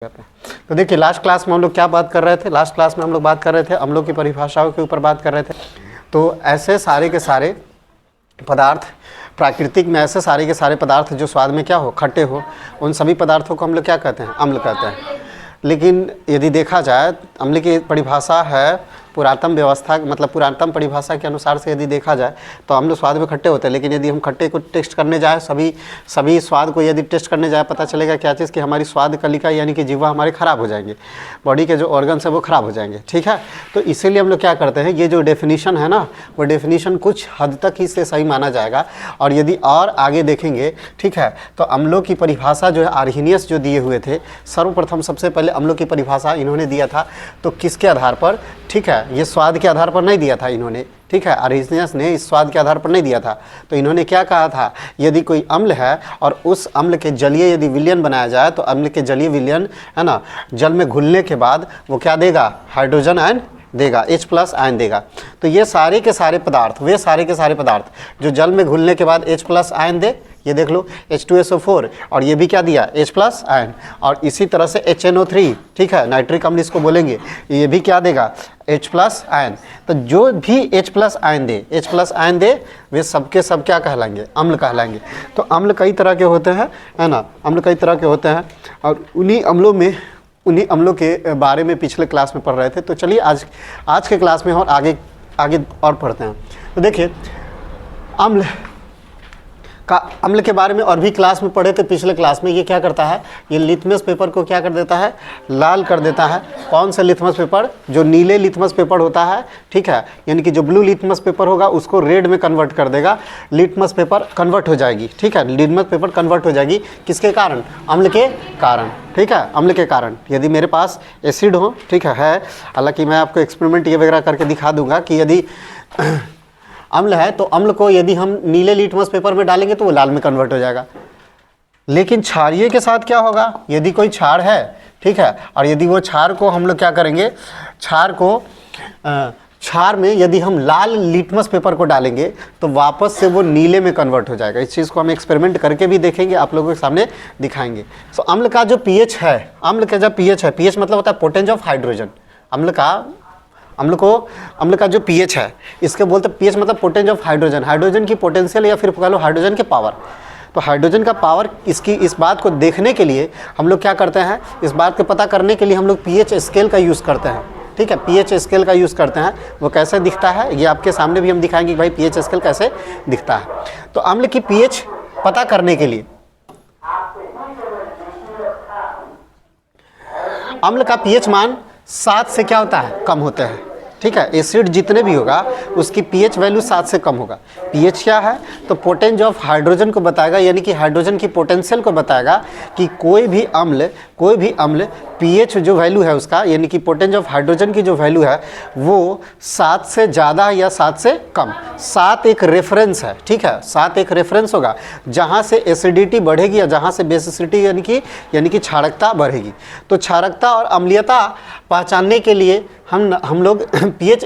तो देखिए last class में हम लोग क्या बात कर रहे थे। लास्ट क्लास में हम लोग बात कर रहे थे अम्लों की परिभाषाओं के ऊपर बात कर रहे थे। तो ऐसे सारे के सारे पदार्थ प्राकृतिक में, ऐसे सारे के सारे पदार्थ जो स्वाद में क्या हो, खट्टे हो, उन सभी पदार्थों को हम लोग क्या कहते हैं, अम्ल कहते हैं। लेकिन यदि देखा जाए अम्ल की परिभाषा है पुरातन व्यवस्था, मतलब पुरातन परिभाषा के अनुसार से यदि देखा जाए तो अम्ल स्वाद में खट्टे होते हैं। लेकिन यदि हम खट्टे को टेस्ट करने जाए, सभी स्वाद को यदि टेस्ट करने जाए, पता चलेगा क्या चीज़ कि हमारी स्वाद कलिका यानी कि जीवा हमारे ख़राब हो जाएंगे, बॉडी के जो ऑर्गन्स है वो ख़राब हो जाएंगे। ठीक है, तो इसीलिए हम लोग क्या करते हैं, ये जो डेफिनीशन है ना, वो डेफिनीशन कुछ हद तक ही से सही माना जाएगा। और यदि और आगे देखेंगे, ठीक है, तो अम्लों की परिभाषा जो है आर्हीनियस जो दिए हुए थे, सर्वप्रथम सबसे पहले अम्लों की परिभाषा इन्होंने दिया था। तो किसके आधार पर, ठीक है, ये स्वाद के आधार पर नहीं दिया था इन्होंने, ठीक है, आर्हीनियस ने इस स्वाद के आधार पर नहीं दिया था। तो इन्होंने क्या कहा था, यदि कोई अम्ल है और उस अम्ल के जलीय यदि विलयन बनाया जाए तो अम्ल के जलीय विलयन है ना, जल में घुलने के बाद वो क्या देगा, हाइड्रोजन आयन देगा, H+ आयन देगा। तो ये सारे के सारे पदार्थ, वे सारे के सारे पदार्थ जो जल में घुलने के बाद H+ आयन दे, ये देख लो H2SO4, और ये भी क्या दिया, H+ आयन। और इसी तरह से HNO3, ठीक है, नाइट्रिक अम्ल इसको बोलेंगे, ये भी क्या देगा, H+ आयन। तो जो भी H+ आयन दे, H+ आयन दे, वे सबके सब क्या कहलाएंगे, अम्ल कहलाएंगे। तो अम्ल कई तरह के होते हैं, है ना, अम्ल कई तरह के होते हैं। और उन्हीं अम्लों के बारे में पिछले क्लास में पढ़ रहे थे। तो चलिए आज के क्लास में और आगे और पढ़ते हैं। तो देखिए अम्ल के बारे में और भी क्लास में पढ़े थे पिछले क्लास में। ये क्या करता है, ये लिथमस पेपर को क्या कर देता है, लाल कर देता है। कौन सा लिथमस पेपर, जो नीले लिथमस पेपर होता है, ठीक है, यानी कि जो ब्लू लिथमस पेपर होगा उसको रेड में कन्वर्ट कर देगा। लिथमस पेपर कन्वर्ट हो जाएगी, ठीक है, लिथमस पेपर कन्वर्ट हो जाएगी किसके कारण, अम्ल के कारण, ठीक है, अम्ल के कारण। यदि मेरे पास एसिड हो, ठीक है, हालांकि मैं आपको एक्सपेरिमेंट ये वगैरह करके दिखा दूंगा कि यदि अम्ल है तो अम्ल को यदि हम नीले लिटमस पेपर में डालेंगे तो वो लाल में कन्वर्ट हो जाएगा। लेकिन क्षारीय के साथ क्या होगा, यदि कोई क्षार है, ठीक है, और यदि वो क्षार को हम लोग क्या करेंगे, क्षार में यदि हम लाल लिटमस पेपर को डालेंगे तो वापस से वो नीले में कन्वर्ट हो जाएगा। इस चीज़ को हम एक्सपेरिमेंट करके भी देखेंगे, आप लोगों के सामने दिखाएंगे। सो अम्ल का जो पीएच है, अम्ल का जो पीएच है, पीएच मतलब होता है पोटेंस ऑफ हाइड्रोजन। अम्ल का जो पीएच है, इसके बोलते पीएच मतलब पोटेंस ऑफ हाइड्रोजन, हाइड्रोजन की पोटेंशियल या फिर कह लो हाइड्रोजन के पावर। तो हाइड्रोजन का पावर, इस बात को देखने के लिए हम लोग क्या करते हैं, इस बात को पता करने के लिए हम लोग पीएच स्केल का यूज़ करते हैं, ठीक है, पीएच स्केल का यूज़ करते हैं। वो कैसे दिखता है ये आपके सामने भी हम दिखाएंगे कि भाई पीएच स्केल कैसे दिखता है। तो अम्ल की पीएच पता करने के लिए अम्ल का पीएच मान 7 से क्या होता है, कम होते हैं, ठीक है। एसिड जितने भी होगा उसकी पीएच वैल्यू 7 से कम होगा। पीएच क्या है, तो पोटेंस ऑफ हाइड्रोजन को बताएगा, यानी कि हाइड्रोजन की पोटेंशियल को बताएगा कि कोई भी अम्ल पीएच जो वैल्यू है उसका, यानी कि पोटेंस ऑफ हाइड्रोजन की जो वैल्यू है वो 7 से ज़्यादा या 7 से कम। 7 एक रेफरेंस है, ठीक है, 7 एक रेफरेंस होगा जहाँ से एसिडिटी बढ़ेगी या जहाँ से बेसिसिटी यानी कि क्षारकता बढ़ेगी। तो क्षारकता और अम्लीयता पहचानने के लिए हम लोग पीएच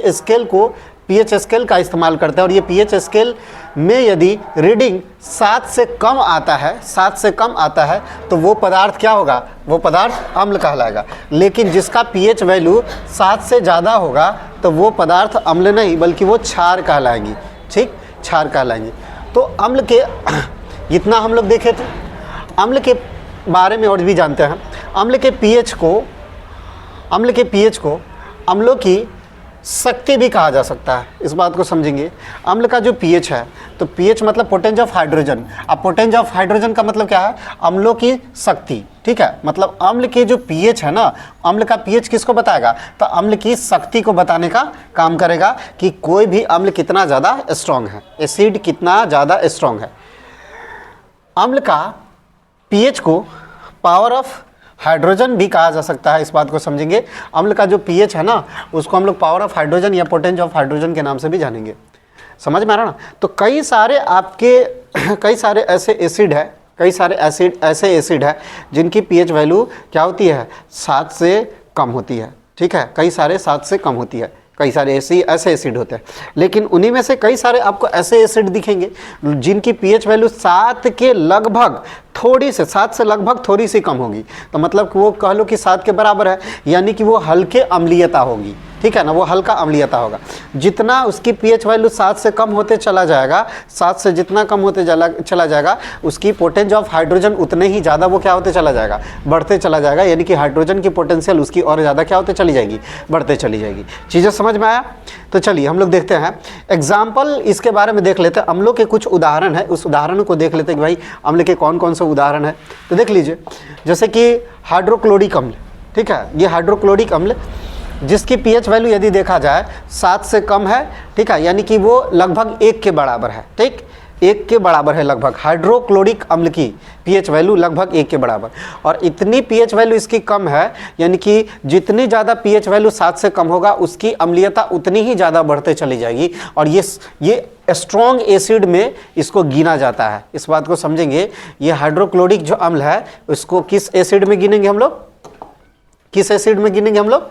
स्केल का इस्तेमाल करते हैं। और ये पीएच स्केल में यदि रीडिंग 7 से कम आता है तो वो पदार्थ क्या होगा, वो पदार्थ अम्ल कहलाएगा। लेकिन जिसका पीएच वैल्यू 7 से ज़्यादा होगा तो वो पदार्थ अम्ल नहीं बल्कि वो क्षार कहलाएंगी, ठीक, क्षार कहलाएंगी। तो अम्ल के इतना हम लोग देखे थे। अम्ल के बारे में और भी जानते हैं। अम्ल के पीएच को अम्लों की शक्ति भी कहा जा सकता है। इस बात को समझेंगे। अम्ल का जो पीएच है, तो पीएच मतलब पोटेंस ऑफ हाइड्रोजन। अब पोटेंस ऑफ हाइड्रोजन का मतलब क्या है, अम्लों की शक्ति, ठीक है, मतलब अम्ल के जो पीएच है ना, अम्ल का पीएच किसको बताएगा, तो अम्ल की शक्ति को बताने का काम करेगा कि कोई भी अम्ल कितना ज़्यादा स्ट्रॉन्ग है, एसिड कितना ज़्यादा स्ट्रॉन्ग है। अम्ल का पीएच को पावर ऑफ हाइड्रोजन भी कहा जा सकता है। इस बात को समझेंगे। अम्ल का जो पीएच है ना, उसको हम लोग पावर ऑफ हाइड्रोजन या पोटेंस ऑफ हाइड्रोजन के नाम से भी जानेंगे। समझ में आ रहा ना। तो कई सारे ऐसे एसिड है जिनकी पीएच वैल्यू क्या होती है, 7 से कम होती है, ठीक है, कई सारे 7 से कम होती है। कई सारे ऐसे एसिड होते हैं। लेकिन उन्हीं में से कई सारे आपको ऐसे एसिड दिखेंगे जिनकी पीएच वैल्यू 7 के लगभग थोड़ी से 7 से लगभग थोड़ी सी कम होगी, तो मतलब कि वो कह लो कि 7 के बराबर है, यानी कि वो हल्के अम्लीयता होगी, ठीक है ना, वो हल्का अम्लीयता होगा। जितना उसकी पीएच वैल्यू 7 से कम होते चला जाएगा, 7 से जितना कम होते चला जाएगा, उसकी पोटेंशियल ऑफ हाइड्रोजन उतने ही ज़्यादा वो क्या होते चला जाएगा, बढ़ते चला जाएगा, यानी कि हाइड्रोजन की पोटेंशियल उसकी और ज़्यादा क्या होते चली जाएगी, बढ़ते चली जाएगी। चीज़ें समझ में आया? तो चलिए हम लोग देखते हैं एग्जाम्पल, इसके बारे में देख लेते हैं। अम्लों के कुछ उदाहरण है, उस उदाहरणों को देख लेते हैं कि भाई अम्ल के कौन कौन से उदाहरण है। तो देख लीजिए, जैसे कि हाइड्रोक्लोरिक अम्ल, ठीक है, ये हाइड्रोक्लोरिक अम्ल जिसकी पीएच वैल्यू यदि देखा जाए 7 से कम है, ठीक है, यानी कि वो लगभग 1 के बराबर है, ठीक, 1 के बराबर है लगभग। हाइड्रोक्लोरिक अम्ल की पीएच वैल्यू लगभग 1 के बराबर, और इतनी पीएच वैल्यू इसकी कम है, यानी कि जितनी ज़्यादा पीएच वैल्यू 7 से कम होगा उसकी अम्लीयता उतनी ही ज़्यादा बढ़ते चली जाएगी, और ये स्ट्रॉन्ग एसिड में इसको गिना जाता है। इस बात को समझेंगे, ये हाइड्रोक्लोरिक जो अम्ल है उसको किस एसिड में गिनेंगे हम लोग, किस एसिड में गिनेंगे हम लोग,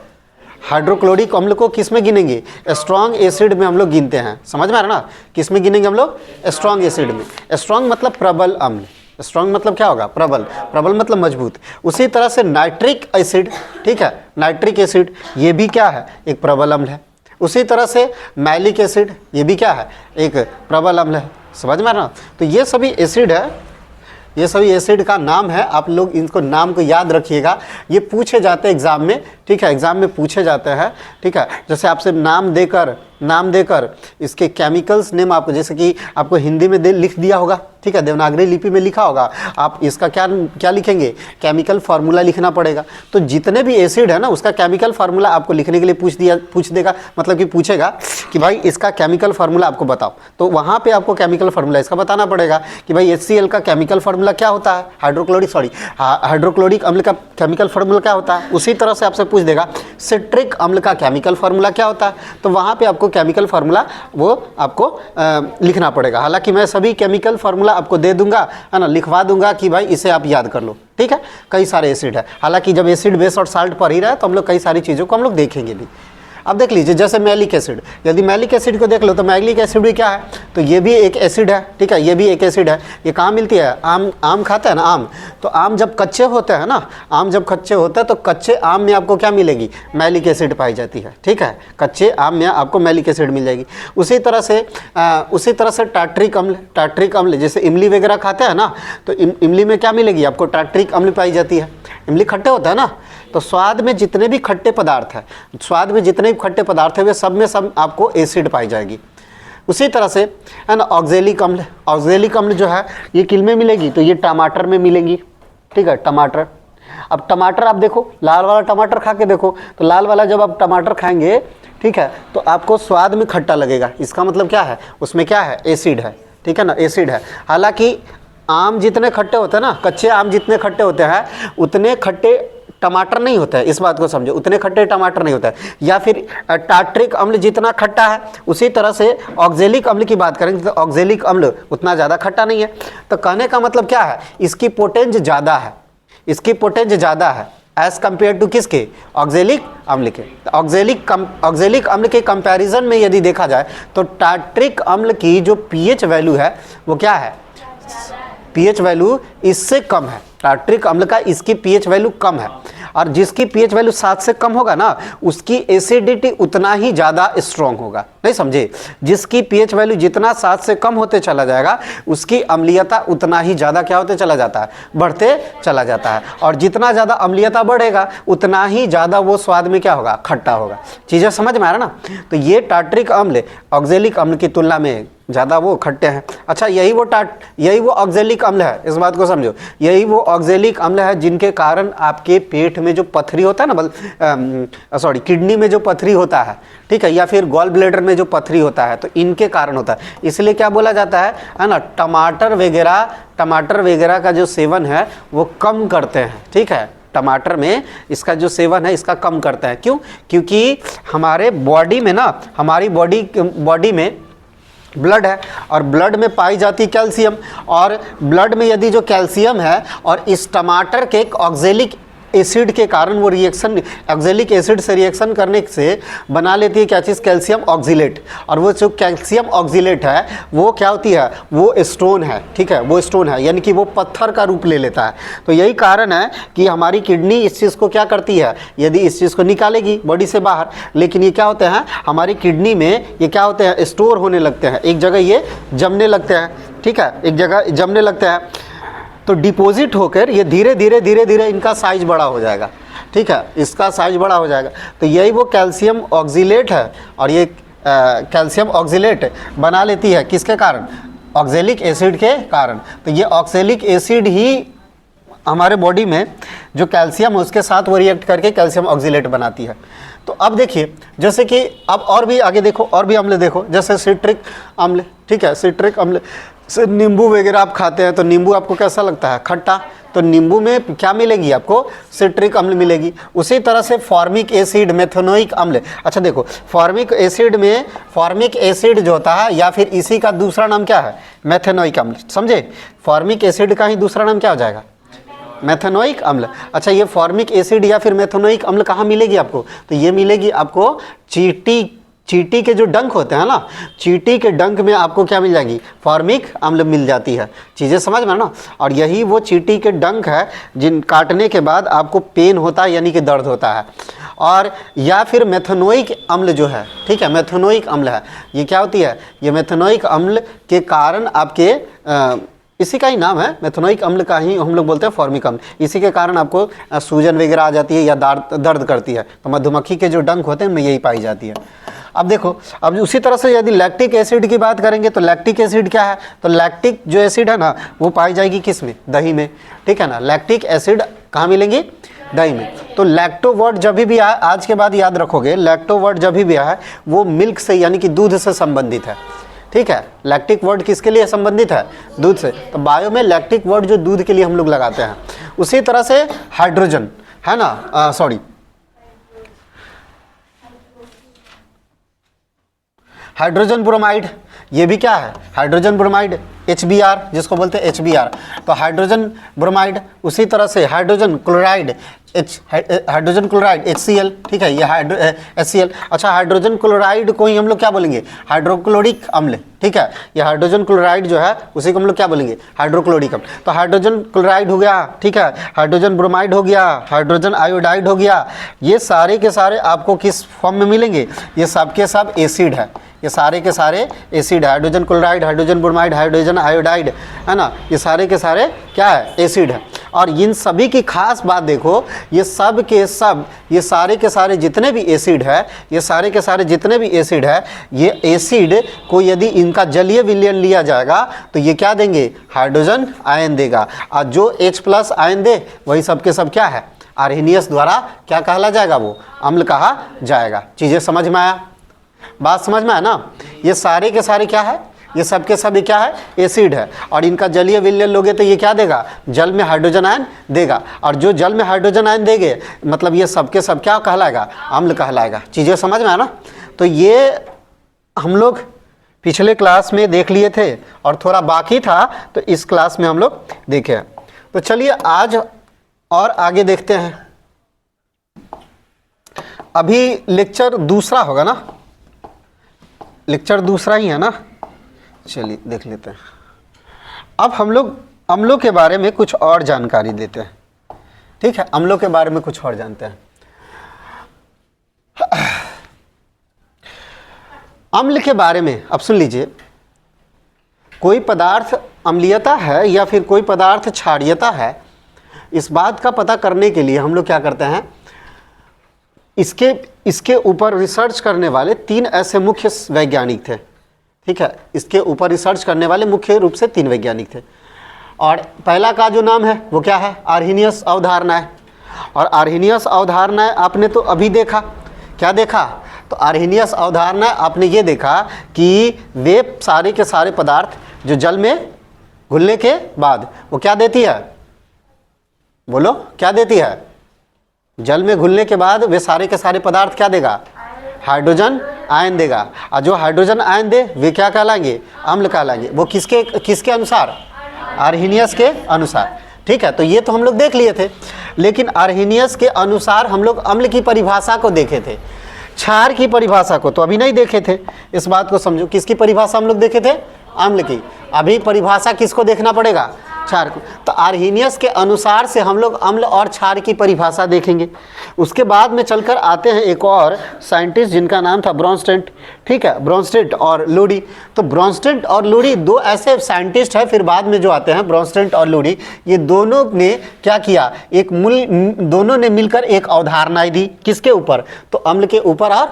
हाइड्रोक्लोरिक अम्ल को किस में गिनेंगे, स्ट्रॉन्ग एसिड में हम लोग गिनते हैं। समझ में आ रहा ना, किस में गिनेंगे हम लोग, स्ट्रॉन्ग एसिड में। स्ट्रॉन्ग मतलब प्रबल अम्ल, स्ट्रॉन्ग मतलब क्या होगा, प्रबल, प्रबल मतलब मजबूत। उसी तरह से नाइट्रिक एसिड, ठीक है, नाइट्रिक एसिड ये भी क्या है, एक प्रबल अम्ल है। उसी तरह से मैलिक एसिड ये भी क्या है, एक प्रबल अम्ल है। समझ में आ रहा ना, तो ये सभी एसिड है, ये सभी एसिड का नाम है, आप लोग इनको नाम को याद रखिएगा, ये पूछे जाते हैं एग्ज़ाम में, ठीक है, एग्ज़ाम में पूछे जाते हैं, ठीक है। जैसे आपसे नाम देकर इसके केमिकल्स नेम आपको, जैसे कि आपको हिंदी में लिख दिया होगा, ठीक है, देवनागरी लिपि में लिखा होगा, आप इसका क्या लिखेंगे, केमिकल फार्मूला लिखना पड़ेगा। तो जितने भी एसिड है ना उसका केमिकल फार्मूला आपको लिखने के लिए पूछ देगा, मतलब कि पूछेगा कि भाई इसका केमिकल फार्मूला आपको बताओ, तो वहाँ पे आपको केमिकल फार्मूला इसका बताना पड़ेगा कि भाई HCl का केमिकल फार्मूला क्या होता है, हाइड्रोक्लोरिक अम्ल का केमिकल फार्मूला क्या होता है। उसी तरह से आपसे पूछ देगा सिट्रिक अम्ल का केमिकल फार्मूला क्या होता है, तो वहाँ पे आपको केमिकल फार्मूला वो आपको लिखना पड़ेगा। हालांकि मैं सभी केमिकल फार्मूला आपको दे दूंगा, है ना, लिखवा दूंगा कि भाई इसे आप याद कर लो, ठीक है। कई सारे एसिड है, हालांकि जब एसिड बेस और साल्ट पर ही रहा है तो हम लोग कई सारी चीज़ों को हम लोग देखेंगे भी। अब देख लीजिए, जैसे मैलिक एसिड, यदि मैलिक एसिड को देख लो तो मैलिक एसिड भी क्या है, तो ये भी एक एसिड है, ठीक है, ये भी एक एसिड है। ये कहाँ मिलती है, आम खाते हैं ना, आम, तो आम जब कच्चे होते हैं ना, आम जब कच्चे होते हैं तो कच्चे आम में आपको क्या मिलेगी, मैलिक एसिड पाई जाती है, ठीक है, कच्चे आम में आपको मैलिक एसिड मिल जाएगी। उसी तरह से टार्ट्रिक अम्ल, जैसे इमली वगैरह खाते हैं ना, तो इमली में क्या मिलेगी आपको, टार्ट्रिक अम्ल पाई जाती है। इमली खट्टे होता है ना, तो स्वाद में जितने भी खट्टे पदार्थ हैं वे सब में सब आपको एसिड पाई जाएगी। उसी तरह से है ना ऑक्जेलिक अम्ल जो है ये किल में मिलेगी, तो ये टमाटर में मिलेंगी, ठीक है, टमाटर। अब टमाटर आप देखो, लाल वाला टमाटर खा के देखो, तो लाल वाला जब आप टमाटर खाएंगे, ठीक है, तो आपको स्वाद में खट्टा लगेगा। इसका मतलब क्या है, उसमें क्या है, एसिड है, ठीक है ना, एसिड है। हालांकि आम जितने खट्टे होते हैं ना, कच्चे आम जितने खट्टे होते हैं उतने खट्टे टमाटर नहीं होता है, इस बात को समझो, उतने खट्टे टमाटर नहीं होता है। या फिर टार्ट्रिक अम्ल जितना खट्टा है, उसी तरह से ऑक्जेलिक अम्ल की बात करेंगे तो ऑक्जेलिक अम्ल उतना ज़्यादा खट्टा नहीं है। तो कहने का मतलब क्या है, इसकी पोटेंज ज़्यादा है, एज कम्पेयर टू किसके, ऑक्जेलिक अम्ल के। ऑक्जेलिक अम्ल के कंपैरिजन में यदि देखा जाए तो टार्ट्रिक अम्ल की जो पीएच वैल्यू है वो क्या है, पीएच वैल्यू इससे कम है। टार्ट्रिक अम्ल का इसकी पीएच वैल्यू कम है, और जिसकी पीएच वैल्यू 7 से कम होगा ना उसकी एसिडिटी उतना ही ज़्यादा स्ट्रॉन्ग होगा। नहीं समझे, जिसकी पीएच वैल्यू जितना 7 से कम होते चला जाएगा उसकी अम्लीयता उतना ही ज़्यादा क्या होते चला जाता है, बढ़ते चला जाता है। और जितना ज़्यादा अम्लीयता बढ़ेगा उतना ही ज़्यादा वो स्वाद में क्या होगा, खट्टा होगा। चीज़ें समझ में आ रहा ना। तो ये टार्ट्रिक अम्ल ऑक्जेलिक अम्ल की तुलना में ज़्यादा वो खट्टे हैं। अच्छा, यही वो ऑक्जेलिक अम्ल है, इस बात को समझो, यही वो ऑक्जेलिक अम्ल है जिनके कारण आपके पेट में जो पथरी होता है ना, किडनी में जो पथरी होता है, ठीक है, या फिर गॉल ब्लैडर में जो पथरी होता है, तो इनके कारण होता है। इसलिए क्या बोला जाता है ना, टमाटर वगैरह का जो सेवन है वो कम करते हैं, ठीक है, टमाटर में इसका जो सेवन है इसका कम करते हैं। क्यों, क्योंकि हमारे बॉडी में ना, हमारी बॉडी में ब्लड है और ब्लड में पाई जाती कैल्शियम, और ब्लड में यदि जो कैल्शियम है और इस टमाटर के एक ऑक्जेलिक एसिड के कारण वो रिएक्शन ऑक्जेलिक एसिड से रिएक्शन करने से बना लेती है क्या चीज़, कैल्शियम ऑक्जिलेट। और वो जो कैल्शियम ऑक्जिलेट है वो क्या होती है, वो स्टोन है, ठीक है, वो स्टोन है, यानी कि वो पत्थर का रूप ले लेता है। तो यही कारण है कि हमारी किडनी इस चीज़ को क्या करती है, यदि इस चीज़ को निकालेगी बॉडी से बाहर, लेकिन ये क्या होते हैं हमारी किडनी में, ये क्या होते हैं, स्टोर होने लगते हैं, एक जगह ये जमने लगते हैं, ठीक है, एक जगह जमने लगते हैं। तो डिपॉजिट होकर ये धीरे धीरे इनका साइज बड़ा हो जाएगा, ठीक है, इसका साइज बड़ा हो जाएगा। तो यही वो कैल्शियम ऑक्जिलेट है, और ये कैल्शियम ऑक्जिलेट बना लेती है किसके कारण, ऑक्जेलिक एसिड के कारण। तो ये ऑक्जेलिक एसिड ही हमारे बॉडी में जो कैल्शियम है उसके साथ वो रिएक्ट करके कैल्शियम ऑक्जिलेट बनाती है। तो अब देखिए, जैसे कि अब और भी आगे देखो, और भी अम्ल देखो, जैसे सिट्रिक अम्ल, ठीक है, सिट्रिक अम्ल से नींबू वगैरह आप खाते हैं तो नींबू आपको कैसा लगता है, खट्टा, तो नींबू में क्या मिलेगी आपको, सिट्रिक अम्ल मिलेगी। उसी तरह से फॉर्मिक एसिड, मेथनोइक अम्ल, अच्छा देखो फॉर्मिक एसिड में फॉर्मिक एसिड जो होता है या फिर इसी का दूसरा नाम क्या है, मेथनोइक अम्ल, समझे, फॉर्मिक एसिड का ही दूसरा नाम क्या हो जाएगा, मेथनोइक अम्ल। अच्छा ये फॉर्मिक एसिड या फिर मेथनोइक अम्ल कहाँ मिलेगी आपको, तो ये मिलेगी आपको चींटी के जो डंक होते हैं ना, चींटी के डंक में आपको क्या मिल जाएगी, फॉर्मिक अम्ल मिल जाती है। चीज़ें समझ में ना। और यही वो चींटी के डंक है जिन काटने के बाद आपको पेन होता है, यानी कि दर्द होता है। और या फिर मेथनोइक अम्ल जो है, ठीक है, मेथनोइक अम्ल है, ये क्या होती है, ये मेथनोइक अम्ल के कारण आपके इसी का ही नाम है, मेथनोइक अम्ल का ही हम लोग बोलते हैं फॉर्मिक अम्ल। इसी के कारण आपको सूजन वगैरह आ जाती है या दर्द करती है। तो मधुमक्खी के जो डंक होते हैं उनमें यही पाई जाती है। अब देखो, अब उसी तरह से यदि लैक्टिक एसिड की बात करेंगे तो लैक्टिक एसिड क्या है, तो लैक्टिक जो एसिड है ना वो पाई जाएगी किस में, दही में, ठीक है ना। लैक्टिक एसिड कहाँ मिलेंगी, दही में। तो लैक्टो वर्ड जब भी आए, आज के बाद याद रखोगे, लैक्टो वर्ड जब भी आए वो मिल्क से यानी कि दूध से संबंधित है, ठीक है। लैक्टिक वर्ड किसके लिए संबंधित है, दूध से। तो बायो में लैक्टिक वर्ड जो दूध के लिए हम लोग लगाते हैं। उसी तरह से हाइड्रोजन है ना, सॉरी हाइड्रोजन ब्रोमाइड, ये भी क्या है, हाइड्रोजन ब्रोमाइड, HBr जिसको बोलते हैं HBr। तो हाइड्रोजन ब्रोमाइड, उसी तरह से hydrogen chloride, hydrogen chloride HCl, ठीक है, ये HCl। अच्छा हाइड्रोजन क्लोराइड को ही हम लोग क्या बोलेंगे, हाइड्रोक्लोरिक अम्ल, ठीक है। ये हाइड्रोजन क्लोराइड जो है उसी को हम लोग क्या बोलेंगे, हाइड्रोक्लोरिक अम्ल। तो हाइड्रोजन क्लोराइड हो गया, ठीक है, हाइड्रोजन ब्रोमाइड हो गया, हाइड्रोजन आयोडाइड हो गया। ये सारे के सारे आपको किस फॉर्म में मिलेंगे, ये सब के सब एसिड है, ये सारे के सारे एसिड है। Hydrogen chloride, hydrogen bromide, hydrogen iodide, है ना, ये सारे के सारे क्या है, एसिड है। और इन सभी की खास बात देखो, ये सब के सब, ये सारे के सारे जितने भी एसिड है, ये सारे के सारे जितने भी एसिड है, ये एसिड को यदि इनका जलीय विलयन लिया जाएगा तो ये क्या देंगे, हाइड्रोजन आयन देगा। और जो H+ आयन दे वही सब के सब क्या है, आर्हेनियस द्वारा क्या कहला जाएगा, वो अम्ल कहा जाएगा। चीज़ें समझ में आया, बात समझ में आया ना। ये सारे के सारे क्या है, ये सब के सब क्या है, एसिड है। और इनका जलीय विलयन लोगे तो ये क्या देगा, जल में हाइड्रोजन आयन देगा। और जो जल में हाइड्रोजन आयन देंगे मतलब ये सब के सब क्या कहलाएगा, अम्ल कहलाएगा। चीज़ें समझ में आया ना। तो ये हम लोग पिछले क्लास में देख लिए थे और थोड़ा बाकी था, तो इस क्लास में हम लोग देखे। तो चलिए आज और आगे देखते हैं। अभी लेक्चर दूसरा होगा ना, लेक्चर दूसरा ही है ना। चलिए देख लेते हैं। अब हम लोग अम्लों के बारे में कुछ और जानकारी देते हैं, ठीक है, अम्लों के बारे में कुछ और जानते हैं। अम्ल के बारे में अब सुन लीजिए, कोई पदार्थ अम्लीयता है या फिर कोई पदार्थ क्षारीयता है, इस बात का पता करने के लिए हम लोग क्या करते हैं, इसके ऊपर रिसर्च करने वाले 3 ऐसे मुख्य वैज्ञानिक थे, ठीक है। इसके ऊपर रिसर्च करने वाले मुख्य रूप से 3 वैज्ञानिक थे। और पहला का जो नाम है वो क्या है, आर्हेनियस अवधारणाएं। और आर्हेनियस अवधारणाएं आपने तो अभी देखा, क्या देखा, तो आर्हेनियस अवधारणाएं आपने ये देखा कि वे सारे के सारे पदार्थ जो जल में घुलने के बाद वो क्या देती है, बोलो क्या देती है, जल में घुलने के बाद वे सारे के सारे पदार्थ क्या देगा, हाइड्रोजन आयन देगा। और जो हाइड्रोजन आयन दे वे क्या कहलाएंगे, अम्ल कहलाएंगे। वो किसके अनुसार, आर्हेनियस के अनुसार, ठीक है, तो ये तो हम लोग देख लिए थे। लेकिन अर्हेनियस के अनुसार हम लोग अम्ल की परिभाषा को देखे थे, क्षार की परिभाषा को तो अभी नहीं देखे थे। इस बात को समझो, किसकी परिभाषा हम लोग देखे थे? अम्ल की। अभी परिभाषा किसको देखना पड़ेगा? क्षार को। तो अर्हेनियस के अनुसार से हम लोग अम्ल और क्षार की परिभाषा देखेंगे। उसके बाद में चलकर आते हैं एक और साइंटिस्ट जिनका नाम था ब्रॉन्स्टेड, ठीक है, ब्रॉन्स्टेड और लुडी। तो ब्रॉन्स्टेड और लुडी दो ऐसे साइंटिस्ट हैं, फिर बाद में जो आते हैं ब्रॉन्स्टेड और लुडी, ये दोनों ने क्या किया, दोनों ने मिलकर एक अवधारणा दी। किसके ऊपर? तो अम्ल के ऊपर और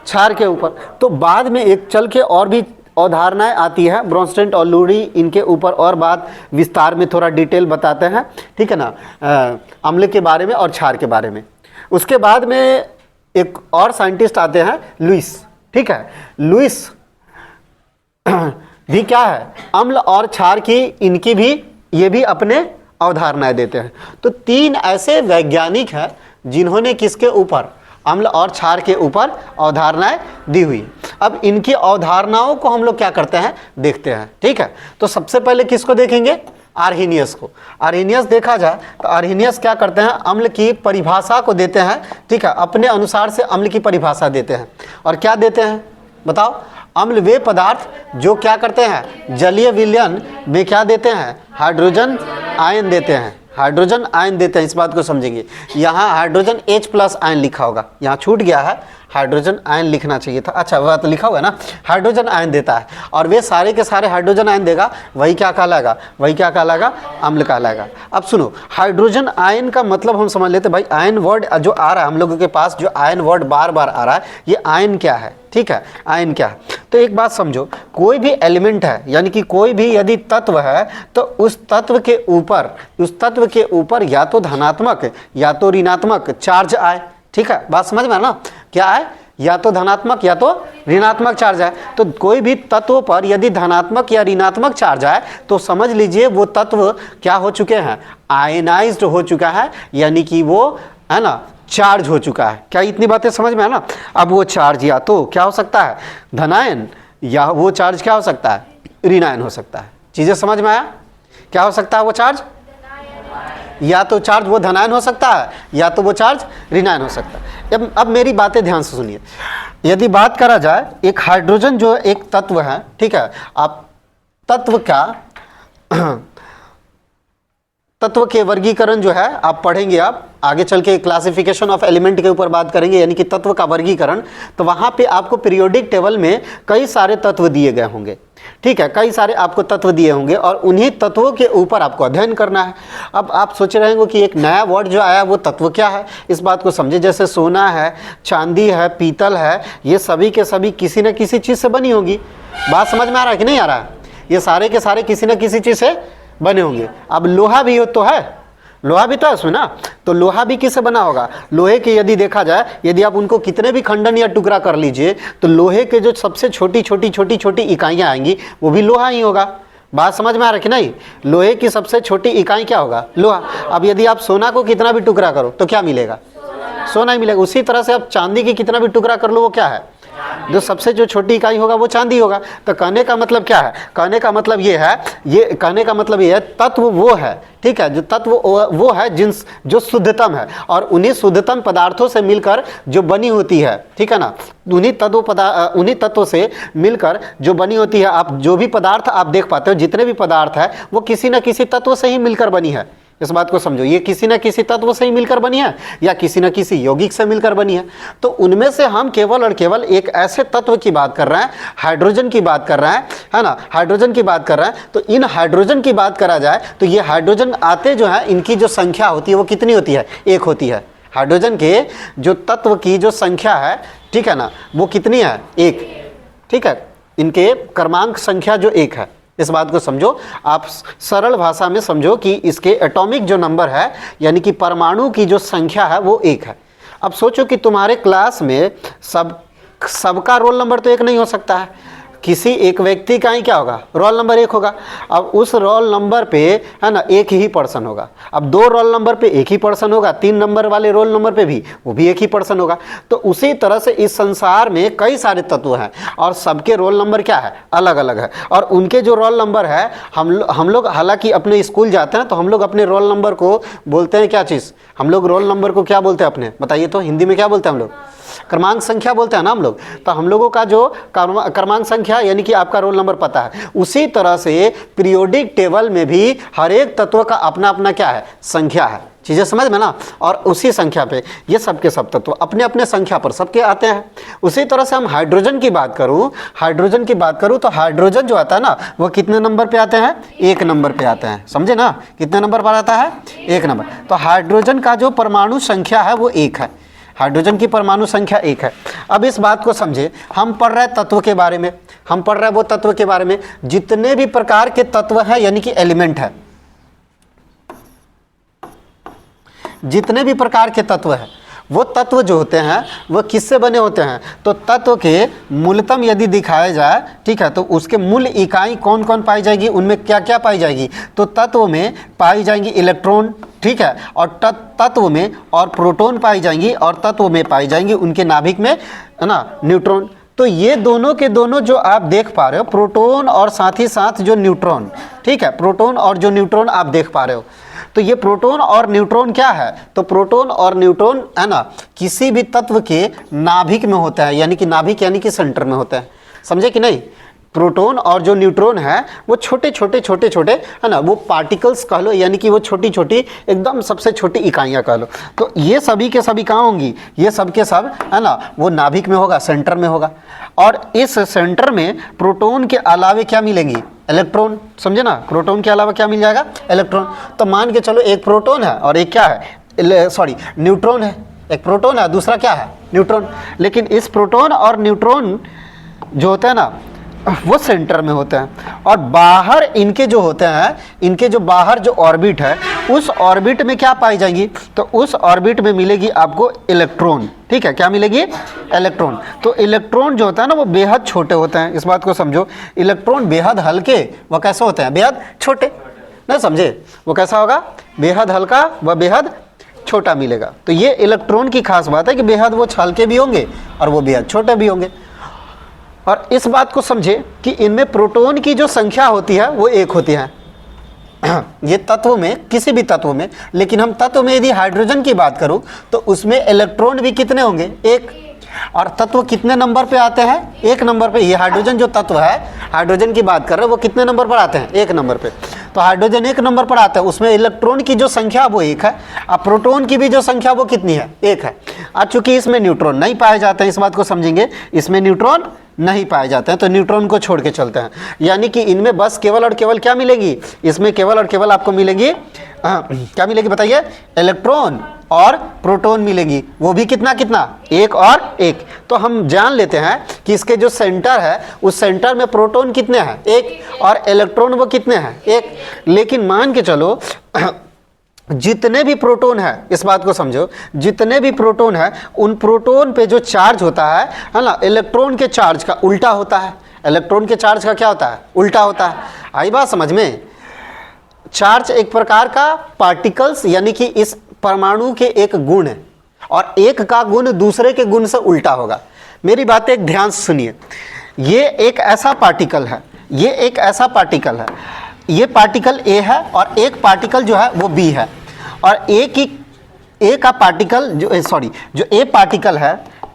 क्षार के ऊपर। तो बाद में एक चल के और भी अवधारणाएं आती है, ब्रॉन्स्टेड और लुडी इनके ऊपर और बात विस्तार में थोड़ा डिटेल बताते हैं, ठीक है ना, अम्ल के बारे में और क्षार के बारे में। उसके बाद में एक और साइंटिस्ट आते हैं लुईस, ठीक है। लुईस भी क्या है, अम्ल और क्षार की इनकी भी ये भी अपने अवधारणाएं देते हैं। तो तीन ऐसे वैज्ञानिक हैं जिन्होंने किसके ऊपर, अम्ल और क्षार के ऊपर अवधारणाएं दी हुई। अब इनकी अवधारणाओं को हम लोग क्या करते हैं, देखते हैं, ठीक है। तो सबसे पहले किसको देखेंगे? अर्हेनियस को। अर्हेनियस देखा जाए तो अर्हेनियस क्या करते हैं, अम्ल की परिभाषा को देते हैं, ठीक है, अपने अनुसार से अम्ल की परिभाषा देते हैं। और क्या देते हैं बताओ? अम्ल वे पदार्थ जो क्या करते हैं, जलीय विलयन में क्या देते हैं, हाइड्रोजन आयन देते हैं, हाइड्रोजन आयन देते हैं। इस बात को समझेंगे। यहाँ हाइड्रोजन H+ आयन लिखा होगा, यहाँ छूट गया है, हाइड्रोजन आयन लिखना चाहिए था। अच्छा वह तो लिखा हुआ है ना, हाइड्रोजन आयन देता है। और वे सारे के सारे हाइड्रोजन आयन देगा, वही क्या कहलाएगा, वही क्या कहलाएगा, अम्ल कहलाएगा। अब सुनो, हाइड्रोजन आयन का मतलब हम समझ लेते भाई। आयन वर्ड जो आ रहा है हम लोगों के पास, जो आयन वर्ड बार बार आ रहा है, ये आयन क्या है, ठीक है, आयन क्या है। तो एक बात समझो, कोई भी एलिमेंट है, यानी कि कोई भी यदि तत्व है, तो उस तत्व के ऊपर या तो धनात्मक या तो ऋणात्मक चार्ज आए, ठीक है, बात समझ में ना, क्या है, या तो धनात्मक या तो ऋणात्मक चार्ज आए। तो कोई भी तत्व पर यदि धनात्मक या ऋणात्मक चार्ज आए तो समझ लीजिए वो तत्व क्या हो चुके हैं, आयनाइज्ड हो चुका है, यानी कि वो है ना चार्ज हो चुका है। क्या इतनी बातें समझ में है ना? अब वो चार्ज या तो क्या हो सकता है, धनायन, या वो चार्ज क्या हो सकता है, ऋणायन हो सकता है। चीजें समझ में आया? क्या हो सकता है वो चार्ज, या तो चार्ज वो धनायन हो सकता है या तो वो चार्ज ऋणायन हो सकता है। अब मेरी बातें ध्यान से सुनिए। यदि बात करा जाए, एक हाइड्रोजन जो एक तत्व है, ठीक है, आप तत्व का तत्व के वर्गीकरण जो है आप पढ़ेंगे, आप आगे चल के क्लासिफिकेशन ऑफ एलिमेंट के ऊपर बात करेंगे, यानी कि तत्व का वर्गीकरण। तो वहाँ पे आपको पीरियोडिक टेबल में कई सारे तत्व दिए गए होंगे, ठीक है, कई सारे आपको तत्व दिए होंगे और उन्हीं तत्वों के ऊपर आपको अध्ययन करना है। अब आप सोच रहे होंगे कि एक नया वर्ड जो आया वो तत्व क्या है, इस बात को समझे। जैसे सोना है, चांदी है, पीतल है, ये सभी के सभी किसी न किसी चीज़ से बनी होगी। बात समझ में आ रहा है कि नहीं आ रहा है? ये सारे के सारे किसी न किसी चीज़ से बने होंगे। अब लोहा भी तो है, लोहा भी तो है उसमें ना, तो लोहा भी किससे बना होगा? लोहे के यदि देखा जाए, यदि आप उनको कितने भी खंडन या टुकड़ा कर लीजिए तो लोहे के जो सबसे छोटी छोटी इकाइयाँ आएंगी वो भी लोहा ही होगा। बात समझ में आ रहा है कि नहीं? लोहे की सबसे छोटी इकाई क्या होगा? लोहा। अब यदि आप सोना को कितना भी टुकड़ा करो तो क्या मिलेगा? सोना ही मिलेगा। उसी तरह से आप चांदी की कितना भी टुकड़ा कर लो वो क्या है? जो सबसे जो छोटी इकाई होगा वो चांदी होगा। तो कहने का मतलब क्या है? कहने का मतलब ये है, कहने का मतलब ये है, तत्व वो है, ठीक है, जो तत्व वो है जिन जो शुद्धतम है और उन्हीं शुद्धतम पदार्थों से मिलकर जो बनी होती है, ठीक है ना, उन्हीं तत्वों से मिलकर जो बनी होती है। आप जो भी पदार्थ आप देख पाते हो, जितने भी पदार्थ है वो किसी न किसी तत्व से ही मिलकर बनी है। इस बात को समझो, ये किसी न किसी तत्व से ही मिलकर बनी है या किसी न किसी यौगिक से मिलकर बनी है। तो उनमें से हम केवल और केवल एक ऐसे तत्व की बात कर रहे हैं, हाइड्रोजन की बात कर रहे हैं, है ना, हाइड्रोजन की बात कर रहे हैं। तो इन हाइड्रोजन की बात करा जाए तो ये हाइड्रोजन आते जो है, इनकी जो संख्या होती है वो कितनी होती है? एक होती है। हाइड्रोजन के जो तत्व की जो संख्या है, ठीक है ना, वो कितनी है? एक, ठीक है, इनके क्रमांक संख्या जो एक है। इस बात को समझो, आप सरल भाषा में समझो कि इसके एटॉमिक जो नंबर है, यानी कि परमाणु की जो संख्या है वो एक है। अब सोचो कि तुम्हारे क्लास में सबका रोल नंबर तो एक नहीं हो सकता है। किसी एक व्यक्ति का ही क्या होगा, रोल नंबर 1 होगा। अब उस रोल नंबर पे है ना एक ही पर्सन होगा। अब 2 रोल नंबर पे एक ही पर्सन होगा, 3 नंबर वाले रोल नंबर पे भी वो भी एक ही पर्सन होगा। तो उसी तरह से इस संसार में कई सारे तत्व हैं और सबके रोल नंबर क्या है, अलग अलग है। और उनके जो रोल नंबर है, हम लोग हालांकि अपने स्कूल जाते हैं तो हम लोग अपने रोल नंबर को बोलते हैं क्या चीज़, हम लोग रोल नंबर को क्या बोलते हैं अपने, बताइए तो हिंदी में क्या बोलते हैं हम लोग, क्रमांक संख्या बोलते हैं ना हम लोग। तो हम लोगों का जो क्रमांक संख्या यानी कि आपका रोल नंबर पता है। उसी तरह से पीरियोडिक टेबल में भी हर एक तत्व का अपना अपना क्या है, संख्या है। चीज़ें समझ में ना। और उसी संख्या पे ये सबके सब तत्व अपने अपने संख्या पर सबके आते हैं। उसी तरह से हम हाइड्रोजन की बात करूं, तो हाइड्रोजन जो आता है ना वो कितने नंबर पे आते हैं, 1 नंबर पे आते हैं। समझे ना, कितने नंबर पर आता है, 1 नंबर। तो हाइड्रोजन का जो परमाणु संख्या है वो 1 है, हाइड्रोजन की परमाणु संख्या 1 है। अब इस बात को समझे, हम पढ़ रहे तत्व के बारे में, हम पढ़ रहे वो तत्व के बारे में जितने भी प्रकार के तत्व हैं यानी कि एलिमेंट है, जितने भी प्रकार के तत्व हैं वो तत्व जो होते हैं वो किससे बने होते हैं। तो तत्व के मूलतम यदि दिखाया जाए, ठीक है, तो उसके मूल इकाई कौन कौन पाई जाएगी, उनमें क्या क्या पाई जाएगी। तो तत्व में पाई जाएंगी इलेक्ट्रॉन, ठीक है, और तत्व में और प्रोटॉन पाई जाएंगी, और तत्व में पाई जाएंगी उनके नाभिक में है ना न्यूट्रॉन। तो ये दोनों के दोनों जो आप देख पा रहे हो, प्रोटॉन और साथ ही साथ जो न्यूट्रॉन, ठीक है, प्रोटॉन और जो न्यूट्रॉन आप देख पा रहे हो। तो ये प्रोटॉन और न्यूट्रॉन क्या है, तो प्रोटॉन और न्यूट्रॉन है ना किसी भी तत्व के नाभिक में होता है, यानी कि नाभिक यानी कि सेंटर में होता है। समझे कि नहीं। प्रोटॉन और जो न्यूट्रॉन है वो छोटे छोटे है ना, वो पार्टिकल्स कह लो, यानी कि वो छोटी छोटी एकदम सबसे छोटी इकाइयाँ कह लो। तो ये सभी के सभी कहाँ होंगी, ये सब के सब है ना वो नाभिक में होगा, सेंटर में होगा। और इस सेंटर में प्रोटॉन के अलावे क्या मिलेंगी, इलेक्ट्रॉन। समझे ना, प्रोटॉन के अलावा क्या मिल जाएगा, इलेक्ट्रॉन। तो मान के चलो एक प्रोटॉन है और एक क्या है, सॉरी न्यूट्रॉन है। एक प्रोटॉन है, दूसरा क्या है, न्यूट्रॉन। लेकिन इस प्रोटॉन और न्यूट्रॉन जो होते हैं ना वो सेंटर में होते हैं, और बाहर इनके जो होते हैं, इनके जो बाहर जो ऑर्बिट है उस ऑर्बिट में क्या पाई जाएंगी, तो उस ऑर्बिट में मिलेगी आपको इलेक्ट्रॉन। ठीक है, क्या मिलेगी, इलेक्ट्रॉन। तो इलेक्ट्रॉन जो होता है ना वो बेहद छोटे होते हैं, इस बात को समझो। इलेक्ट्रॉन बेहद हल्के, वह कैसे होते हैं, बेहद छोटे। नहीं समझे, वो कैसा होगा, बेहद हल्का व बेहद छोटा मिलेगा। तो ये इलेक्ट्रॉन की खास बात है कि बेहद वो हल्के भी होंगे और वो बेहद छोटे भी होंगे। और इस बात को समझे कि इनमें प्रोटॉन की जो संख्या होती है वो 1 होती है ये तत्व में, किसी भी तत्व में। लेकिन हम तत्व में यदि हाइड्रोजन की बात करूं तो उसमें इलेक्ट्रॉन भी कितने होंगे, 1। और तत्व कितने नंबर पे आते हैं, 1 नंबर पे। ये हाइड्रोजन जो तत्व है, हाइड्रोजन की बात कर रहे हैं, वो कितने नंबर पर आते हैं, 1 नंबर पे। तो हाइड्रोजन 1 नंबर पर आता है, उसमें इलेक्ट्रॉन की जो संख्या वो 1 है, और प्रोटॉन की भी जो संख्या वो कितनी है, 1 है। और चूंकि इसमें न्यूट्रॉन नहीं पाए जाते हैं, इस बात को समझेंगे, इसमें न्यूट्रॉन नहीं पाए जाते हैं, तो न्यूट्रॉन को छोड़ के चलते हैं। यानी कि इनमें बस केवल और केवल क्या मिलेगी, इसमें केवल और केवल आपको मिलेगी क्या मिलेगी बताइए, इलेक्ट्रॉन और प्रोटॉन मिलेगी, वो भी कितना कितना, 1 और 1। तो हम जान लेते हैं कि इसके जो सेंटर है उस सेंटर में प्रोटॉन कितने हैं, 1, और इलेक्ट्रॉन वो कितने हैं, 1। लेकिन मान के चलो जितने भी प्रोटॉन है, इस बात को समझो, जितने भी प्रोटॉन है उन प्रोटॉन पे जो चार्ज होता है ना, इलेक्ट्रॉन के चार्ज का उल्टा होता है। इलेक्ट्रॉन के चार्ज का क्या होता है, उल्टा होता है। आई बात समझ में। चार्ज एक प्रकार का पार्टिकल्स यानी कि इस परमाणु के एक गुण है, और एक का गुण दूसरे के गुण से उल्टा होगा। मेरी बात एक ध्यान से सुनिए। ये एक ऐसा पार्टिकल है, ये एक ऐसा पार्टिकल है, ये पार्टिकल ए है और एक पार्टिकल जो है वो बी है। और ए का पार्टिकल जो ए पार्टिकल है,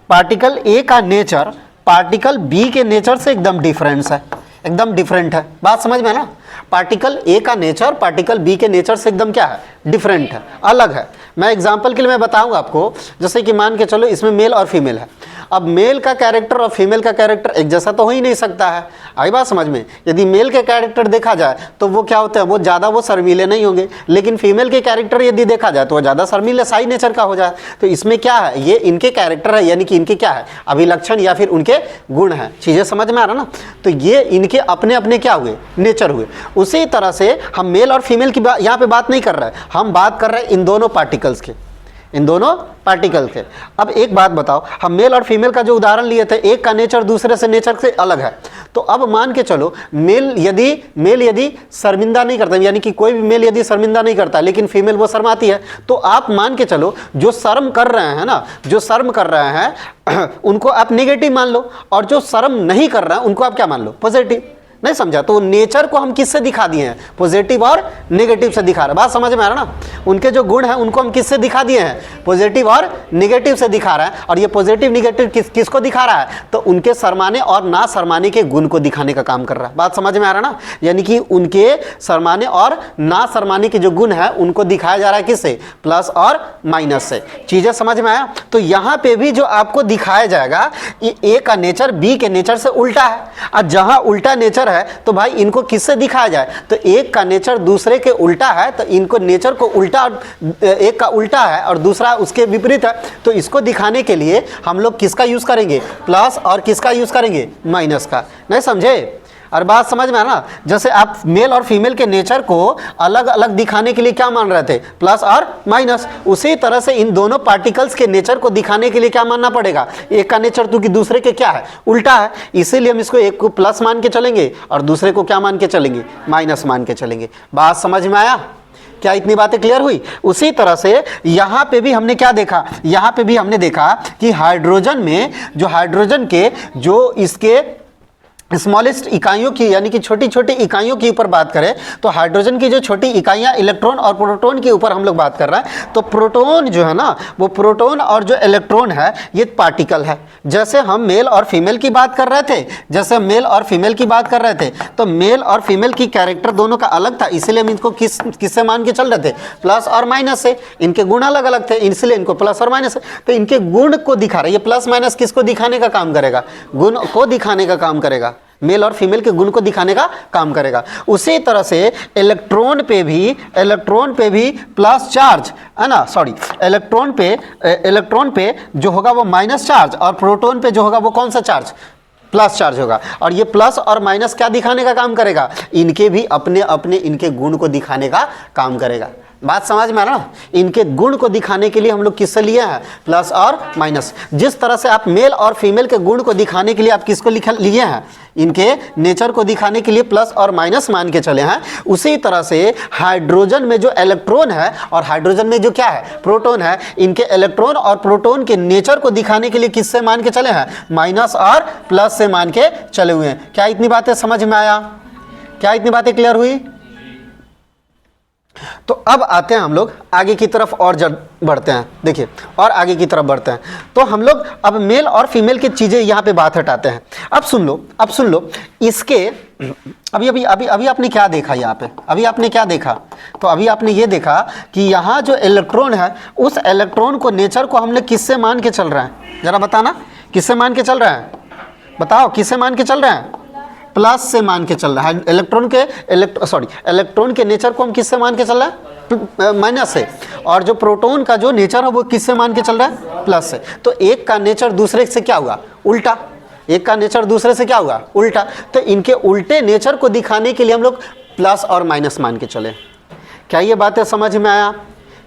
पार्टिकल ए का नेचर पार्टिकल बी के नेचर से एकदम डिफरेंस है, एकदम डिफरेंट है। बात समझ में ना। पार्टिकल ए का नेचर पार्टिकल बी के नेचर से एकदम क्या है, डिफरेंट है, अलग है। मैं एग्जांपल के लिए मैं बताऊंगा आपको, जैसे कि मान के चलो इसमें मेल और फीमेल है। अब मेल का कैरेक्टर और फीमेल का कैरेक्टर एक जैसा तो हो ही नहीं सकता है। आई बात समझ में। यदि मेल के कैरेक्टर देखा जाए तो वो क्या होता है, वो ज़्यादा वो शर्मीले नहीं होंगे, लेकिन फीमेल के कैरेक्टर यदि देखा जाए तो वो ज़्यादा शर्मीले साई नेचर का हो जाए। तो इसमें क्या है, ये इनके कैरेक्टर है, यानी कि इनके क्या है, अभिलक्षण या फिर उनके गुण हैं। चीज़ें समझ में आ रहा ना। तो ये इनके अपने अपने क्या हुए, नेचर हुए। उसी तरह से हम मेल और फीमेल की यहाँ पे बात नहीं कर रहे हैं, हम बात कर रहे हैं इन दोनों पार्टिकल्स के, इन दोनों पार्टिकल के। अब एक बात बताओ, हम मेल और फीमेल का जो उदाहरण लिए थे, एक का नेचर दूसरे से नेचर से अलग है, तो अब मान के चलो मेल यदि शर्मिंदा नहीं करता, यानी कि कोई भी मेल यदि शर्मिंदा नहीं करता लेकिन फीमेल वो शर्माती है, तो आप मान के चलो जो शर्म कर रहे हैं ना, जो शर्म कर रहे हैं उनको आप नेगेटिव मान लो, और जो शर्म नहीं कर रहे हैं उनको आप क्या मान लो, पॉजिटिव। नहीं समझा? तो नेचर को हम किससे दिखा दिए हैं, पॉजिटिव और नेगेटिव से दिखा रहे हैं। बात समझ में आ रहा ना? उनके जो गुण हैं उनको हम किससे दिखा दिए हैं, पॉजिटिव और नेगेटिव से दिखा रहा है। और ये पॉजिटिव नेगेटिव किसको दिखा रहा है, तो उनके शर्माने और ना शर्माने के गुण को दिखाने का काम कर रहा है। बात समझ में आ रहा ना? यानी कि उनके शर्माने और ना शर्माने के जो गुण है उनको दिखाया जा रहा है किससे, प्लस और माइनस से। चीजें समझ में आया? तो यहाँ पे भी जो आपको दिखाया जाएगा ए का नेचर बी के नेचर से उल्टा है, और जहां उल्टा नेचर है तो भाई इनको किससे दिखाया जाए, तो एक का नेचर दूसरे के उल्टा है, तो इनको नेचर को उल्टा, एक का उल्टा है और दूसरा उसके विपरीत है, तो इसको दिखाने के लिए हम लोग किसका यूज करेंगे, प्लस, और किसका यूज करेंगे, माइनस का। नहीं समझे? और बात समझ में आ ना? जैसे आप मेल और फीमेल के नेचर को अलग अलग दिखाने के लिए क्या मान रहे थे, प्लस और माइनस, उसी तरह से इन दोनों पार्टिकल्स के नेचर को दिखाने के लिए क्या मानना पड़ेगा, एक का नेचर तो कि दूसरे के क्या है, उल्टा है, इसीलिए हम इसको एक को प्लस मान के चलेंगे और दूसरे को क्या मान के चलेंगे, माइनस मान के चलेंगे। बात समझ में आया? क्या इतनी बातें क्लियर हुई? उसी तरह से यहाँ पे भी हमने क्या देखा, यहाँ पे भी हमने देखा कि हाइड्रोजन में जो हाइड्रोजन के जो इसके स्मॉलेस्ट इकाइयों की, यानी कि छोटी छोटी इकाइयों के ऊपर बात करें, तो हाइड्रोजन की जो छोटी इकाइयां इलेक्ट्रॉन और प्रोटॉन के ऊपर हम लोग बात कर रहे हैं। तो प्रोटॉन जो है ना, वो प्रोटॉन और जो इलेक्ट्रॉन है ये पार्टिकल है। जैसे हम मेल और फीमेल की बात कर रहे थे, तो मेल और फीमेल की कैरेक्टर दोनों का अलग था, इसीलिए हम इनको किससे मान के चल रहे थे, प्लस और माइनस से। इनके गुण अलग अलग थे, इसलिए इनको प्लस और माइनस से, तो इनके गुण को दिखा रहा है। ये प्लस माइनस किसको दिखाने का काम करेगा, गुण को दिखाने का काम करेगा, मेल और फीमेल के गुण को दिखाने का काम करेगा। उसी तरह से इलेक्ट्रॉन पे भी प्लस चार्ज है ना, सॉरी, इलेक्ट्रॉन पे जो होगा वो माइनस चार्ज, और प्रोटॉन पे जो होगा वो कौन सा चार्ज, प्लस चार्ज होगा। और ये प्लस और माइनस क्या दिखाने का काम करेगा, इनके भी अपने अपने इनके गुण को दिखाने का काम करेगा। बात समझ में आ रहा ना? इनके गुण को दिखाने के लिए हम लोग किससे लिए हैं, प्लस और माइनस। जिस तरह से आप मेल और फीमेल के गुण को दिखाने के लिए आप किसको लिए हैं, इनके नेचर को दिखाने के लिए प्लस और माइनस मान के चले हैं, उसी तरह से हाइड्रोजन में जो इलेक्ट्रॉन है और हाइड्रोजन में जो क्या है, प्रोटॉन है, इनके इलेक्ट्रॉन और प्रोटॉन के नेचर को दिखाने के लिए किससे मान के चले हैं, माइनस और प्लस से मान के चले हुए हैं। क्या इतनी बातें समझ में आया? क्या इतनी बातें क्लियर हुई? तो अब आते हैं हम लोग आगे की तरफ और बढ़ते हैं। देखिए, और आगे की तरफ बढ़ते हैं तो हम लोग अब मेल और फीमेल की चीजें यहाँ पे बात हटाते हैं। अब सुन लो इसके अभी आपने क्या देखा, यहाँ पे अभी आपने क्या देखा, तो अभी आपने ये देखा कि यहाँ जो इलेक्ट्रॉन है उस इलेक्ट्रॉन को, नेचर को हमने किससे मान के चल रहे हैं, जरा बताना किससे मान के चल रहे हैं, बताओ किससे मान के चल रहे हैं, प्लस से मान के चल रहा है। इलेक्ट्रॉन के नेचर को हम किससे मान के चल रहा है, माइनस से, और जो प्रोटॉन का जो नेचर है वो किससे मान के चल रहा है, प्लस से। तो एक का नेचर दूसरे से क्या हुआ, उल्टा, एक का नेचर दूसरे से क्या हुआ, उल्टा। तो इनके उल्टे नेचर को दिखाने के लिए हम लोग प्लस और माइनस मान के चले। क्या ये बातें समझ में आया?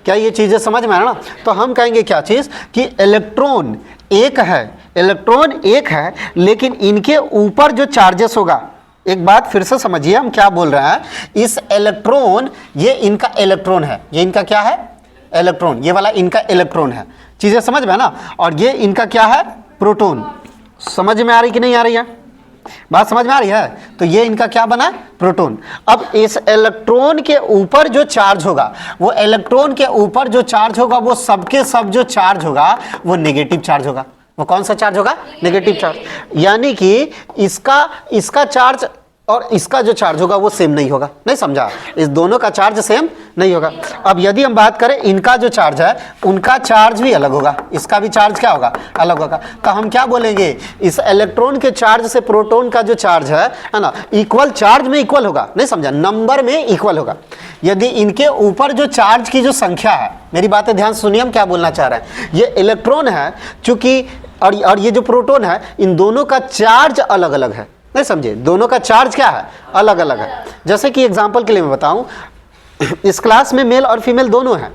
क्या ये चीज़ें समझ में आया ना? तो हम कहेंगे क्या चीज़ कि इलेक्ट्रॉन एक है, लेकिन इनके ऊपर जो चार्जेस होगा, एक बात फिर से समझिए हम क्या बोल रहे हैं, इस इलेक्ट्रॉन, ये इनका इलेक्ट्रॉन है, ये इनका क्या है, इलेक्ट्रॉन, ये वाला इनका इलेक्ट्रॉन है। चीज़ें समझ में है ना? और ये इनका क्या है, प्रोटॉन। समझ में आ रही कि नहीं आ रही है? बात समझ में आ रही है? तो ये इनका क्या बना, प्रोटॉन। अब इस इलेक्ट्रॉन के ऊपर जो चार्ज होगा, वो इलेक्ट्रॉन के ऊपर जो चार्ज होगा, वो सबके सब जो चार्ज होगा वो नेगेटिव चार्ज होगा। वो कौन सा चार्ज होगा, नेगेटिव चार्ज। यानी कि इसका चार्ज और इसका जो चार्ज होगा वो सेम नहीं होगा। नहीं समझा? इस दोनों का चार्ज सेम नहीं होगा। अब यदि हम बात करें इनका जो चार्ज है, उनका चार्ज भी अलग होगा, इसका भी चार्ज क्या होगा, अलग होगा। तो हम क्या बोलेंगे, इस इलेक्ट्रॉन के चार्ज से प्रोटॉन का जो चार्ज है ना, इक्वल, चार्ज में इक्वल होगा। नहीं समझा? नंबर में इक्वल होगा। यदि इनके ऊपर जो चार्ज की जो संख्या है, मेरी बातें ध्यान सुनिए हम क्या बोलना चाह रहे हैं। ये इलेक्ट्रॉन है चूंकि, और ये जो प्रोटॉन है, इन दोनों का चार्ज अलग अलग है। नहीं समझे? दोनों का चार्ज क्या है, अलग अलग है। जैसे कि एग्जांपल के लिए मैं बताऊं, इस क्लास में मेल और फीमेल दोनों हैं,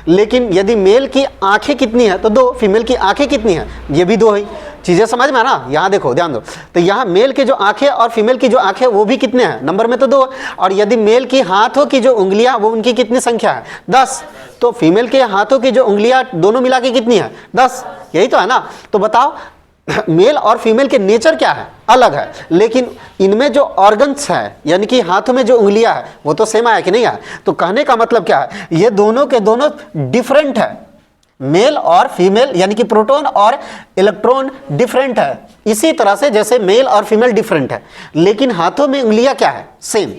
लेकिन यदि मेल की आंखें कितनी है तो 2, फीमेल की आंखें कितनी है, ये भी 2 है। चीज़ें समझ में आना, यहाँ देखो ध्यान दो, तो यहाँ मेल के जो आंखें और फीमेल की जो आंखें वो भी कितने हैं, नंबर में तो 2, और यदि मेल की हाथों की जो उंगलियां वो उनकी कितनी संख्या है, 10, तो फीमेल के हाथों की जो उंगलियां दोनों मिला के कितनी है, 10, यही तो है ना। तो बताओ मेल और फीमेल के नेचर क्या है, अलग है, लेकिन इनमें जो ऑर्गन्स है यानी कि हाथों में जो उंगलियां है वो तो सेम आया कि नहीं आया। तो कहने का मतलब क्या है, ये दोनों के दोनों डिफरेंट है, मेल और फीमेल यानी कि प्रोटॉन और इलेक्ट्रॉन डिफरेंट है। इसी तरह से जैसे मेल और फीमेल डिफरेंट है लेकिन हाथों में उंगलियां क्या है, सेम।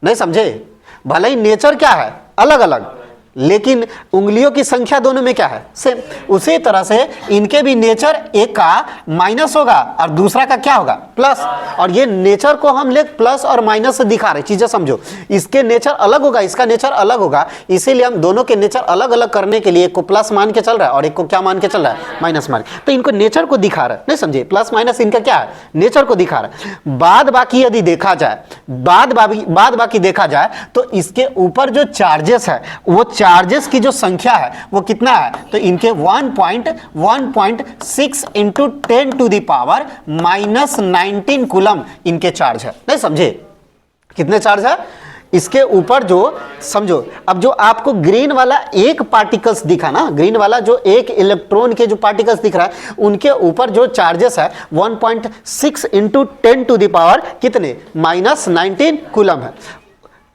नहीं समझे, भले ही नेचर क्या है अलग अलग लेकिन उंगलियों की संख्या दोनों में क्या है, सेम। उसी तरह से इनके भी नेचर एक का माइनस होगा और दूसरा का क्या होगा, प्लस। और ये नेचर को हम ले प्लस और माइनस से दिखा रहे, चीजें समझो, इसके नेचर अलग होगा, इसका नेचर अलग होगा, इसीलिए हम दोनों के नेचर अलग अलग करने के लिए एक को प्लस मान के चल रहा है और एक को क्या मान के चल रहा है, माइनस मान के। तो इनको नेचर को दिखा रहा है, नहीं समझे, प्लस माइनस इनका क्या है, नेचर को दिखा रहा है। बाद बाकी यदि देखा जाए, बाद बाकी देखा जाए तो इसके ऊपर जो चार्जेस है वो चार्जेस की जो संख्या है वो कितना है, तो इनके 1.6 into 10 to the power -19 coulomb इनके चार्ज है। नहीं समझे, कितने चार्ज है इसके ऊपर जो, समझो अब जो आपको ग्रीन वाला एक पार्टिकल्स दिखा ना, ग्रीन वाला जो एक इलेक्ट्रॉन के जो पार्टिकल्स दिख रहा है उनके ऊपर जो चार्जेस है 1.6 इंटू 10 टू द पावर कितने, -19 कूलम है।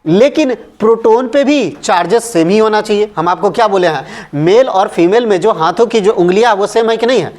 लेकिन प्रोटॉन पे भी चार्जेस सेम ही होना चाहिए। हम आपको क्या बोले हैं, मेल और फीमेल में जो हाथों की जो उंगलियां वो सेम है कि नहीं है,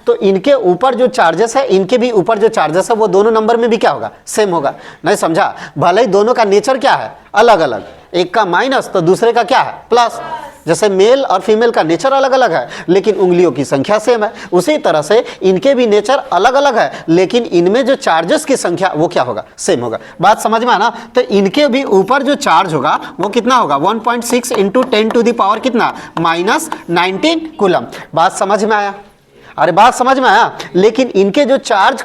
तो इनके ऊपर जो चार्जेस है, इनके भी ऊपर जो चार्जेस है वो दोनों नंबर में भी क्या होगा, सेम होगा। नहीं समझा, भले ही दोनों का नेचर क्या है अलग अलग, एक का माइनस तो दूसरे का क्या है, प्लस। जैसे मेल और फीमेल का नेचर अलग अलग है लेकिन उंगलियों की संख्या सेम है, उसी तरह से इनके भी नेचर अलग अलग है लेकिन इनमें जो चार्जेस की संख्या वो क्या होगा, सेम होगा। बात समझ में आना। तो इनके भी ऊपर जो चार्ज होगा वो कितना होगा, 1.6 इंटू 10 टू द पावर कितना, -19 कूलम। बात समझ में आया, अरे बात समझ में आया। लेकिन इनके जो चार्ज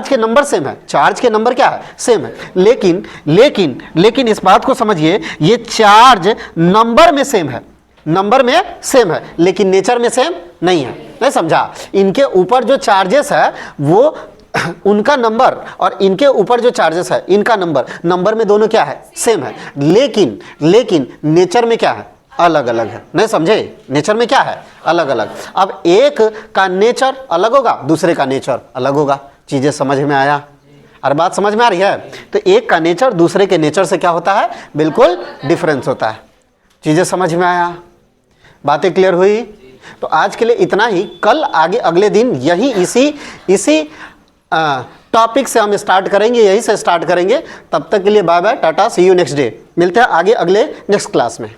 के नंबर सेम है, चार्ज के नंबर क्या है, सेम है, लेकिन इस बात को समझिए, ये चार्ज नंबर में सेम है, नंबर में सेम है लेकिन नेचर में सेम नहीं है। नहीं समझा, इनके ऊपर जो चार्जेस है वो उनका नंबर और इनके ऊपर जो चार्जेस है इनका नंबर में दोनों क्या है, सेम है, लेकिन नेचर में क्या है, अलग अलग है। नहीं समझे, नेचर में क्या है, अलग अलग। अब एक का नेचर अलग होगा, दूसरे का नेचर अलग होगा। चीजें समझ में आया, और बात समझ में आ रही है। तो एक का नेचर दूसरे के नेचर से क्या होता है, बिल्कुल डिफरेंस होता है। चीजें समझ में आया, बातें क्लियर हुई। तो आज के लिए इतना ही, कल आगे अगले दिन यही इसी टॉपिक से हम स्टार्ट करेंगे, यही से स्टार्ट करेंगे। तब तक के लिए bye bye, ta-ta, see you next day. मिलते हैं आगे अगले नेक्स्ट क्लास में।